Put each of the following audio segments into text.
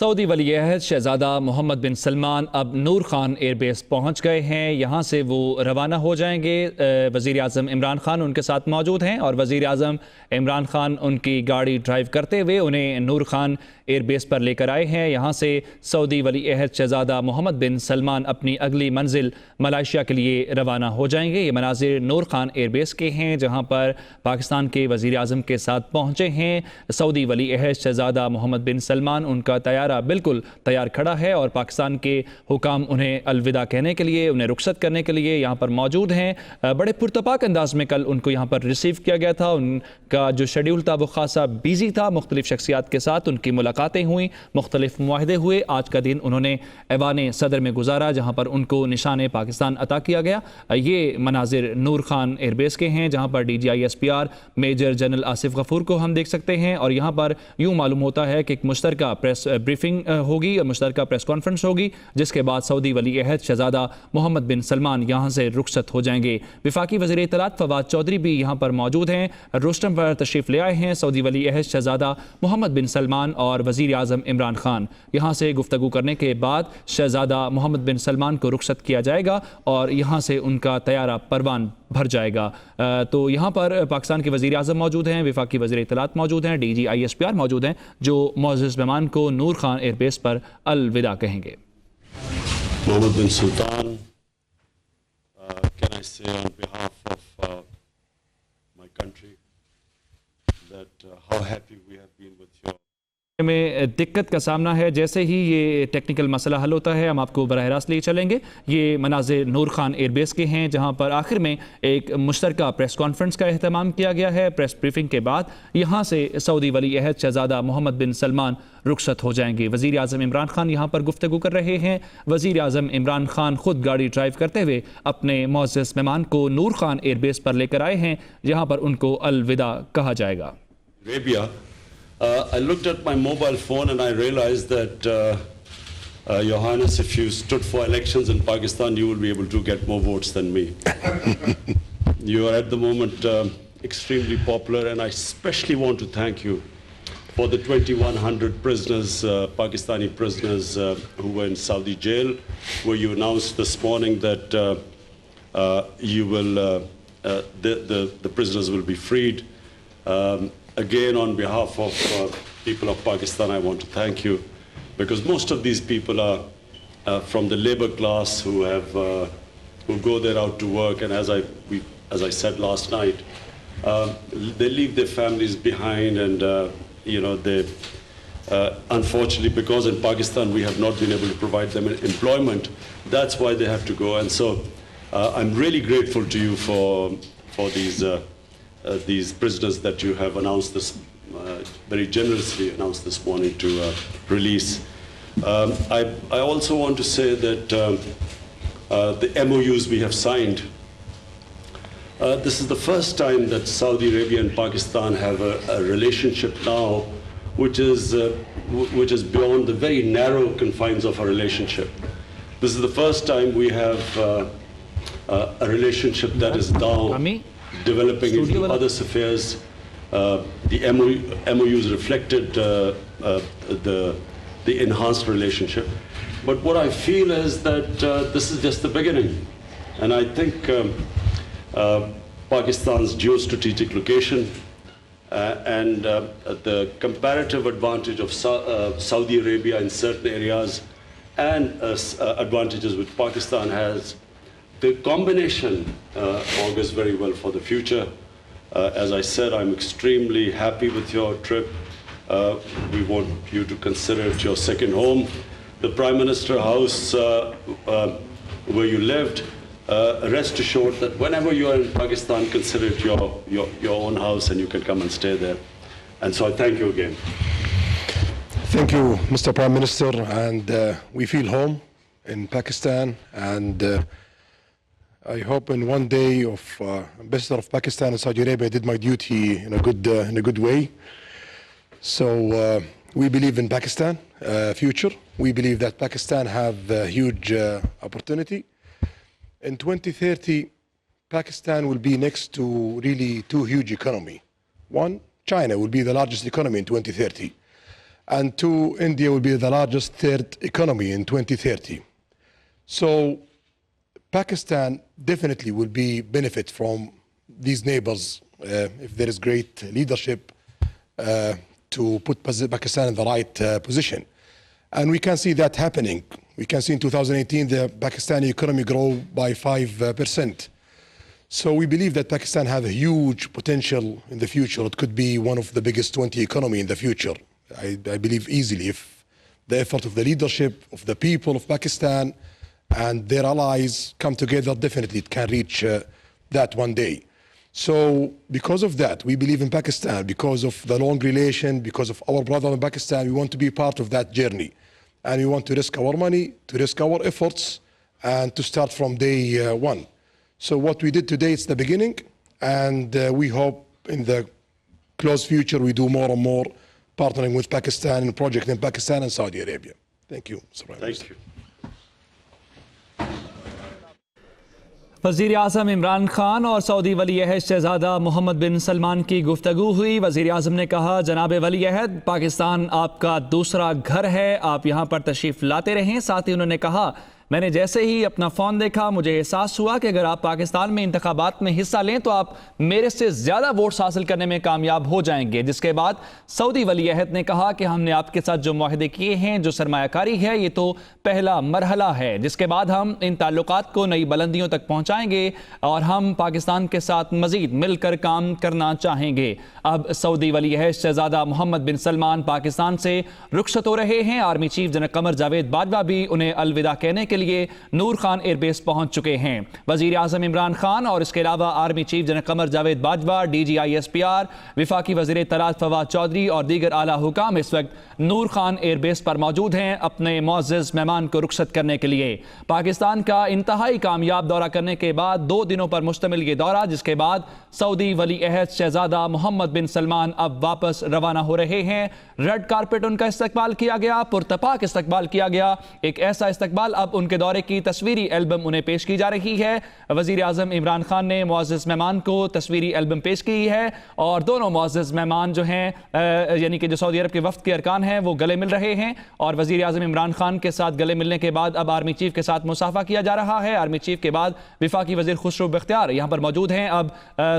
سعودی ولی عہد شہزادہ محمد بن سلمان اب نور خان ایئر بیس پہنچ گئے ہیں۔ یہاں سے وہ روانہ ہو جائیں گے۔ وزیر اعظم عمران خان ان کے ساتھ موجود ہیں اور وزیر اعظم عمران خان ان کی گاڑی ڈرائیو کرتے ہوئے انہیں نور خان ایئر بیس پر لے کر آئے ہیں۔ یہاں سے سعودی ولی عہد شہزادہ محمد بن سلمان اپنی اگلی منزل ملائیشیا کے لیے روانہ ہو جائیں گے۔ یہ مناظر نور خان ایئر بیس کے ہیں جہاں پر پاکستان کے وزیر اعظم کے ساتھ پہنچے ہیں سعودی ولی عہد شہزادہ محمد بن سلمان۔ ان کا طیارہ بالکل تیار کھڑا ہے اور پاکستان کے حکام انہیں الوداع کہنے کے لیے، انہیں رخصت کرنے کے لیے یہاں پر موجود ہیں۔ بڑے پرتپاک انداز میں کل ان کو یہاں پر ریسیو کیا گیا تھا۔ ان کا جو شیڈیول تھا وہ خاصا بیزی تھا، مختلف شخصیات کے ساتھ ان کی ملاقاتیں ہوئیں، مختلف معاہدے ہوئے۔ آج کا دن انہوں نے ایوان صدر میں گزارا جہاں پر ان کو نشان پاکستان عطا کیا گیا۔ یہ مناظر نور خان ایئر بیس کے ہیں جہاں پر D G I S P R major general Asif Ghafoor کو ہم دیکھ سکتے ہیں، اور یہاں پر یوں معلوم ہوتا ہے کہ ایک مشترکہ پریس بریفنگ ہوگی، مشترکہ پریس کانفرنس ہوگی، جس کے بعد سعودی ولی عہد شہزادہ محمد بن سلمان یہاں سے رخصت ہو جائیں گے۔ وفاقی وزیر اطلاعات فواد چودھری بھی یہاں پر موجود ہیں، روسٹم پر تشریف لے آئے ہیں۔ سعودی ولی عہد شہزادہ محمد بن سلمان اور وزیر اعظم عمران خان یہاں سے گفتگو کرنے کے بعد شہزادہ محمد بن سلمان کو رخصت کیا جائے گا اور یہاں سے ان کا طیارہ پروان بھر جائے گا۔ تو یہاں پر پاکستان کے وزیر اعظم موجود ہیں، وفاقی وزیر اطلاعات موجود ہیں، D G I S P R موجود ہیں جو معزز مہمان کو نور خان ایئر بیس پر الوداع کہیں گے۔ محمد بن سلطان, can I say on behalf of my country that how happy we have been with your میں دقت کا سامنا ہے۔ جیسے ہی یہ ٹیکنیکل مسئلہ حل ہوتا ہے ہم آپ کو براہ راست لے چلیں گے۔ یہ مناظر نور خان ایئر بیس کے ہیں جہاں پر آخر میں ایک مشترکہ پریس کانفرنس کا اہتمام کیا گیا ہے۔ پریس بریفنگ کے بعد یہاں سے سعودی ولی عہد شہزادہ محمد بن سلمان رخصت ہو جائیں گے۔ وزیر اعظم عمران خان یہاں پر گفتگو کر رہے ہیں۔ وزیر اعظم عمران خان خود گاڑی ڈرائیو کرتے ہوئے اپنے معزز مہمان کو نور خان ایئر بیس پر لے کر آئے ہیں جہاں پر ان کو الوداع کہا جائے گا۔ Arabia. I looked at my mobile phone and I realized that Your Highness, if you stood for elections in Pakistan, you will be able to get more votes than me. You are at the moment extremely popular, and I especially want to thank you for the 2,100 prisoners, Pakistani prisoners who were in Saudi jail, where you announced this morning that you will, the prisoners will be freed. Again, on behalf of people of Pakistan, I want to thank you, because most of these people are from the labor class who go there out to work, and as I said last night, they leave their families behind, and they unfortunately, because in Pakistan we have not been able to provide them employment, that's why they have to go. And so I'm really grateful to you for these prisoners that you have announced this, very generously announced this morning to release. I also want to say that the MOUs we have signed, this is the first time that Saudi Arabia and Pakistan have a relationship now which is beyond the very narrow confines of a relationship. This is the first time we have a relationship that is now developing into other affairs. The MOUs reflected the enhanced relationship. But what I feel is that this is just the beginning. And I think Pakistan's geostrategic location and the comparative advantage of Saudi Arabia in certain areas and advantages which Pakistan has, the combination augurs very well for the future. As I said, I'm extremely happy with your trip. We want you to consider it your second home. The Prime Minister House where you lived, rest assured that whenever you are in Pakistan, consider it your own house, and you can come and stay there. And so I thank you again. Thank you, Mr. Prime Minister, and we feel home in Pakistan, and I hope in one day of Ambassador of Pakistan and Saudi Arabia I did my duty in a good way. So we believe in Pakistan future. We believe that Pakistan have a huge opportunity. In 2030, Pakistan will be next to really two huge economies. One, China will be the largest economy in 2030. and two, India will be the largest third economy in 2030. So Pakistan definitely will be benefit from these neighbors if there is great leadership to put Pakistan in the right position. And we can see that happening. We can see in 2018 the Pakistani economy grow by 5%. So we believe that Pakistan has a huge potential in the future. It could be one of the biggest 20 economy in the future. I believe easily if the effort of the leadership, of the people of Pakistan and their allies come together, definitely it can reach that one day. So because of that, we believe in Pakistan, because of the long relation, because of our brother in Pakistan, we want to be part of that journey. And we want to risk our money, to risk our efforts, and to start from day one. So what we did today, it's the beginning, and we hope in the close future we do more and more partnering with Pakistan in projects in Pakistan and Saudi Arabia. Thank you, Mr. Prime Minister. Thank you. وزیر اعظم عمران خان اور سعودی ولی عہد شہزادہ محمد بن سلمان کی گفتگو ہوئی. وزیر اعظم نے کہا جناب ولی عہد پاکستان آپ کا دوسرا گھر ہے, آپ یہاں پر تشریف لاتے رہیں. ساتھ ہی انہوں نے کہا میں نے جیسے ہی اپنا فون دیکھا مجھے احساس ہوا کہ اگر آپ پاکستان میں انتخابات میں حصہ لیں تو آپ میرے سے زیادہ ووٹس حاصل کرنے میں کامیاب ہو جائیں گے. جس کے بعد سعودی ولی عہد نے کہا کہ ہم نے آپ کے ساتھ جو معاہدے کیے ہیں, جو سرمایہ کاری ہے, یہ تو پہلا مرحلہ ہے, جس کے بعد ہم ان تعلقات کو نئی بلندیوں تک پہنچائیں گے اور ہم پاکستان کے ساتھ مزید مل کر کام کرنا چاہیں گے. اب سعودی ولی عہد شہزادہ محمد بن سلمان پاکستان سے رخصت ہو رہے ہیں. Army chief general Qamar Javed Bajwa بھی انہیں الوداع کہنے کے لیے نور خان ایئر بیس پہنچ چکے ہیں. وزیر اعظم عمران خان اور اس کے علاوہ army chief general Qamar Javed Bajwa, D G I S P R, وفاقی وزیر اطلاعات فواد چودھری اور دیگر اعلیٰ حکام اس وقت نور خان ایئر بیس پر موجود ہیں اپنے معزز مہمان کو رخصت کرنے کے لیے. پاکستان کا انتہائی کامیاب دورہ کرنے کے بعد 2 دنوں پر مشتمل یہ دورہ, جس کے بعد سعودی ولی عہد شہزادہ محمد بن سلمان اب واپس روانہ ہو رہے ہیں. ریڈ کارپٹ ان کا استقبال کیا گیا, پرتپاک استقبال کیا گیا. ایک ایسا استقبال اب ان کے دورے کی تصویری البم انہیں پیش کی جا رہی ہے. وزیر اعظم عمران خان نے معزز مہمان کو تصویری البم پیش کی ہے اور دونوں معزز مہمان جو ہیں یعنی کہ جو سعودی عرب کے وفد کے ارکان ہیں وہ گلے مل رہے ہیں. اور وزیر اعظم عمران خان کے ساتھ گلے ملنے کے بعد اب آرمی چیف کے ساتھ مصافحہ کیا جا رہا ہے. آرمی چیف کے بعد وفاقی وزیر خسرو بختیار یہاں پر موجود ہیں. اب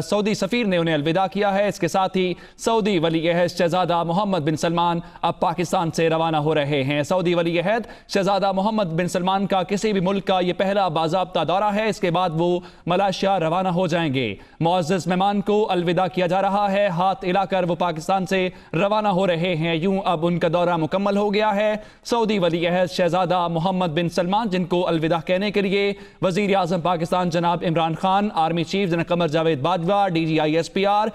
سعودی سفیر نے انہیں الوداع کیا ہے. اس کے ساتھ ہی سعودی ولی عہد شہزادہ محمد بن سلمان اب پاکستان سے روانہ ہو رہے ہیں. سعودی ولی عہد شہزادہ محمد بن سلمان کا کسی بھی ملک کا یہ پہلا باضابطہ دورہ ہے. اس کے بعد وہ ملائیشیا روانہ ہو جائیں گے. معزز مہمان کو الوداع کیا جا رہا ہے, ہاتھ ہلا کر وہ پاکستان سے روانہ ہو رہے ہیں. یوں اب ان کا دورہ مکمل ہو گیا ہے. سعودی ولی عہد شہزادہ محمد بن سلمان جن کو الوداع کہنے کے لیے وزیر اعظم پاکستان جناب Imran Khan, army chief general Qamar Javed Bajwa, D G I S P R,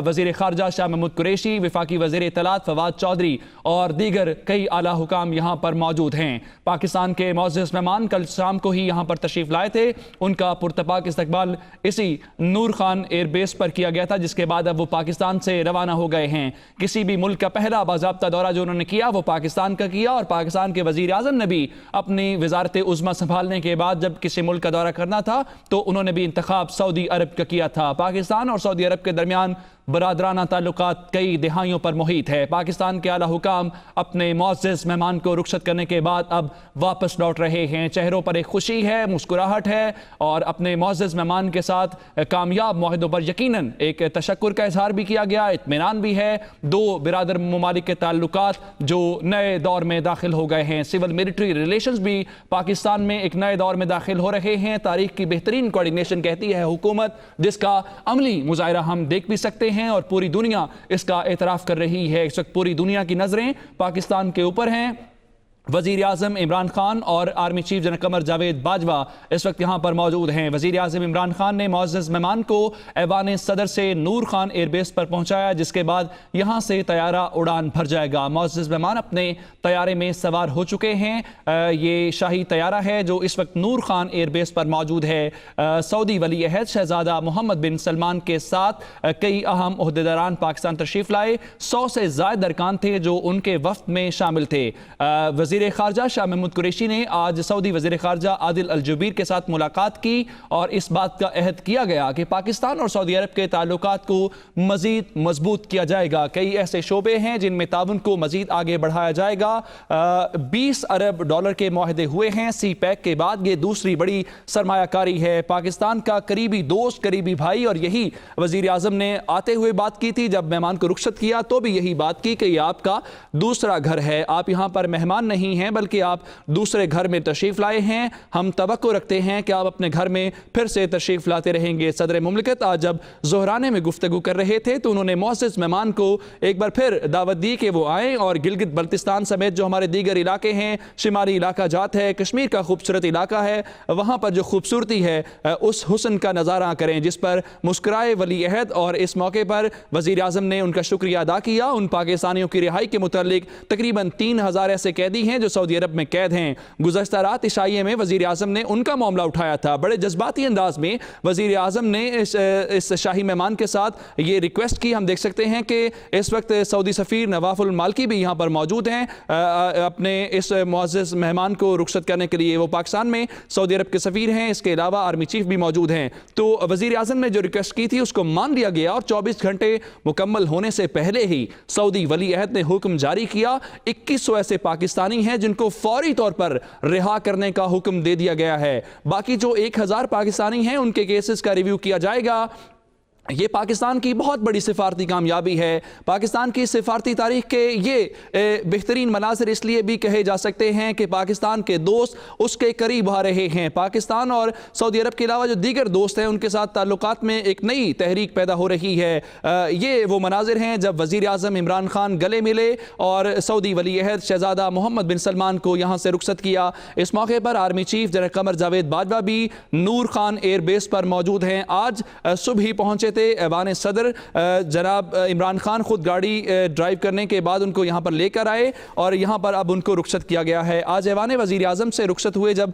وزیر خارجہ شاہ محمود قریشی, وفاقی وزیر اطلاعات فواد چودھری اور دیگر کئی اعلیٰ حکام یہاں پر موجود ہیں. پاکستان کے معزز مہمان کل شام کو ہی یہاں پر تشریف لائے تھے. ان کا پرتپاک استقبال اسی نور خان ایئر بیس پر کیا گیا تھا, جس کے بعد اب وہ پاکستان سے روانہ ہو گئے ہیں. کسی بھی ملک کا پہلا باضابطہ دورہ جو انہوں نے کیا وہ پاکستان کا کیا, اور پاکستان کے وزیر اعظم نے بھی اپنی وزارت عظمیٰ سنبھالنے کے بعد جب کسی ملک کا دورہ کرنا تھا تو انہوں نے بھی انتخاب سعودی عرب کا کیا تھا. پاکستان اور سعودی عرب کے درمیان برادرانہ تعلقات کئی دہائیوں پر محیط ہے. پاکستان کے اعلیٰ حکام اپنے معزز مہمان کو رخصت کرنے کے بعد اب واپس لوٹ رہے ہیں. چہروں پر ایک خوشی ہے, مسکراہٹ ہے اور اپنے معزز مہمان کے ساتھ کامیاب معاہدوں پر یقیناً ایک تشکر کا اظہار بھی کیا گیا, اطمینان بھی ہے. 2 برادر ممالک کے تعلقات جو نئے دور میں داخل ہو گئے ہیں. سول ملٹری ریلیشنز بھی پاکستان میں ایک نئے دور میں داخل ہو رہے ہیں. تاریخ کی بہترین کوارڈینیشن کہتی ہے حکومت, جس کا عملی مظاہرہ ہم دیکھ بھی سکتے ہیں اور پوری دنیا اس کا اعتراف کر رہی ہے. اس وقت پوری دنیا کی نظریں پاکستان کے اوپر ہیں. وزیر اعظم عمران خان اور army chief general Qamar Javed Bajwa اس وقت یہاں پر موجود ہیں. وزیر اعظم عمران خان نے معزز مہمان کو ایوان صدر سے نور خان ایئر بیس پر پہنچایا, جس کے بعد یہاں سے طیارہ اڑان بھر جائے گا. معزز مہمان اپنے طیارے میں سوار ہو چکے ہیں. یہ شاہی طیارہ ہے جو اس وقت نور خان ایئر بیس پر موجود ہے. سعودی ولی عہد شہزادہ محمد بن سلمان کے ساتھ کئی اہم عہدیداران پاکستان تشریف لائے. 100 سے زائد ارکان تھے جو ان کے وفد میں شامل تھے. وزیر خارجہ شاہ محمود قریشی نے آج سعودی وزیر خارجہ عادل الجبیر کے ساتھ ملاقات کی اور اس بات کا عہد کیا گیا کہ پاکستان اور سعودی عرب کے تعلقات کو مزید مضبوط کیا جائے گا۔ کئی ایسے شعبے ہیں جن میں تعاون کو مزید آگے بڑھایا جائے گا۔ 20 ارب ڈالر کے معاہدے ہوئے ہیں۔ سی پیک کے بعد یہ دوسری بڑی سرمایہ کاری ہے۔ پاکستان کا قریبی دوست، قریبی بھائی، اور یہی وزیر اعظم نے آتے ہوئے بات کی تھی جب مہمان کو رخصت کیا تو بھی یہی بات کی کہ یہ آپ کا دوسرا گھر ہے، آپ یہاں پر مہمان نہیں ہیں بلکہ آپ دوسرے گھر میں تشریف لائے ہیں۔ ہم توقع رکھتے ہیں کہ آپ اپنے گھر میں پھر سے تشریف لاتے رہیں گے۔ صدر مملکت آج جب ظہرانے میں گفتگو کر رہے تھے تو انہوں نے معزز مہمان کو ایک بار پھر دعوت دی کہ وہ آئیں اور گلگت بلتستان سمیت جو ہمارے دیگر علاقے ہیں، شمالی علاقہ جات ہے، کشمیر کا خوبصورت علاقہ ہے، وہاں پر جو خوبصورتی ہے اس حسن کا نظارہ کریں، جس پر مسکرائے ولی عہد۔ اور اس موقع پر وزیر اعظم نے ان کا شکریہ ادا کیا۔ ان پاکستانیوں کی رہائی کے متعلق تقریباً 3000 ایسے قیدی ہیں جو سعودی عرب میں قید ہیں۔ گزشتہ رات عشائیے میں وزیر اعظم نے ان کا معاملہ اٹھایا تھا۔ بڑے جذباتی انداز میں وزیر اعظم نے اس شاہی مہمان کے ساتھ یہ ریکویسٹ کی۔ ہم دیکھ سکتے ہیں کہ اس وقت سعودی سفیر نواف المالکی بھی یہاں پر موجود ہیں اپنے اس معزز مہمان کو رخصت کرنے کے لیے۔ وہ پاکستان میں سعودی عرب کے سفیر ہیں، اس کے علاوہ آرمی چیف بھی موجود ہیں۔ تو وزیر اعظم نے جو ریکویسٹ کی تھی اس کو مان لیا گیا اور 24 گھنٹے مکمل ہونے سے پہلے ہی سعودی ولی عہد نے حکم جاری کیا۔ 2100 ایسے پاکستانی ہیں جن کو فوری طور پر رہا کرنے کا حکم دے دیا گیا ہے۔ باقی جو 1000 پاکستانی ہیں ان کے کیسز کا ریویو کیا جائے گا۔ یہ پاکستان کی بہت بڑی سفارتی کامیابی ہے۔ پاکستان کی سفارتی تاریخ کے یہ بہترین مناظر اس لیے بھی کہے جا سکتے ہیں کہ پاکستان کے دوست اس کے قریب آ رہے ہیں۔ پاکستان اور سعودی عرب کے علاوہ جو دیگر دوست ہیں ان کے ساتھ تعلقات میں ایک نئی تحریک پیدا ہو رہی ہے۔ یہ وہ مناظر ہیں جب وزیر اعظم عمران خان گلے ملے اور سعودی ولی عہد شہزادہ محمد بن سلمان کو یہاں سے رخصت کیا۔ اس موقع پر army chief general Qamar Javed Bajwa بھی نور خان ایئر بیس پر موجود ہیں۔ آج صبح ہی پہنچے تھے ایوان صدر جناب عمران خان، خود گاڑی ڈرائیو کرنے کے بعد ان کو یہاں پر لے کر آئے اور یہاں پر اب ان کو رخصت کیا گیا ہے۔ آج ایوان وزیر اعظم سے رخصت ہوئے جب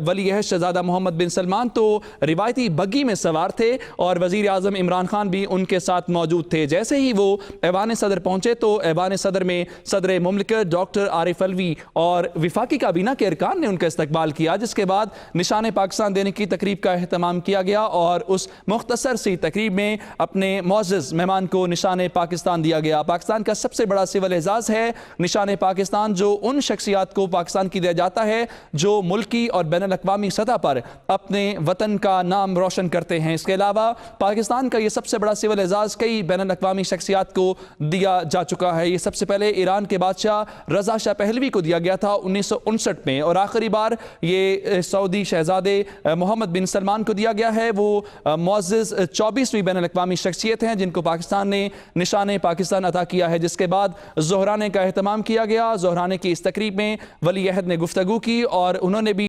ولی عہد شہزادہ محمد بن سلمان تو روایتی بگی میں سوار تھے اور وزیر اعظم عمران خان بھی ان کے ساتھ موجود تھے۔ جیسے ہی وہ ایوان صدر پہنچے تو ایوان صدر میں صدر مملکت ڈاکٹر عارف علوی اور وفاقی کابینہ کے ارکان نے ان کا استقبال کیا، جس کے بعد نشان پاکستان دینے کی تقریب کا اہتمام کیا گیا اور اس مختصر سی تقریب میں اپنے معزز مہمان کو نشان پاکستان دیا گیا۔ پاکستان کا سب سے بڑا سول اعزاز ہے نشان پاکستان، جو ان شخصیات کو پاکستان کی دیا جاتا ہے جو ملکی اور بین الاقوامی سطح پر اپنے وطن کا نام روشن کرتے ہیں۔ اس کے علاوہ پاکستان کا یہ سب سے بڑا سول اعزاز کئی بین الاقوامی شخصیات کو دیا جا چکا ہے۔ یہ سب سے پہلے ایران کے بادشاہ رضا شاہ پہلوی کو دیا گیا تھا 1959 میں، اور آخری بار یہ سعودی شہزادے محمد بن سلمان کو دیا گیا ہے۔ وہ معزز 24ویں بین الاقوامی شخصیت ہیں جن کو پاکستان نے نشان پاکستان عطا کیا ہے، جس کے بعد ظہرانے کا اہتمام کیا گیا۔ ظہرانے کی اس تقریب میں ولی عہد نے گفتگو کی اور انہوں نے بھی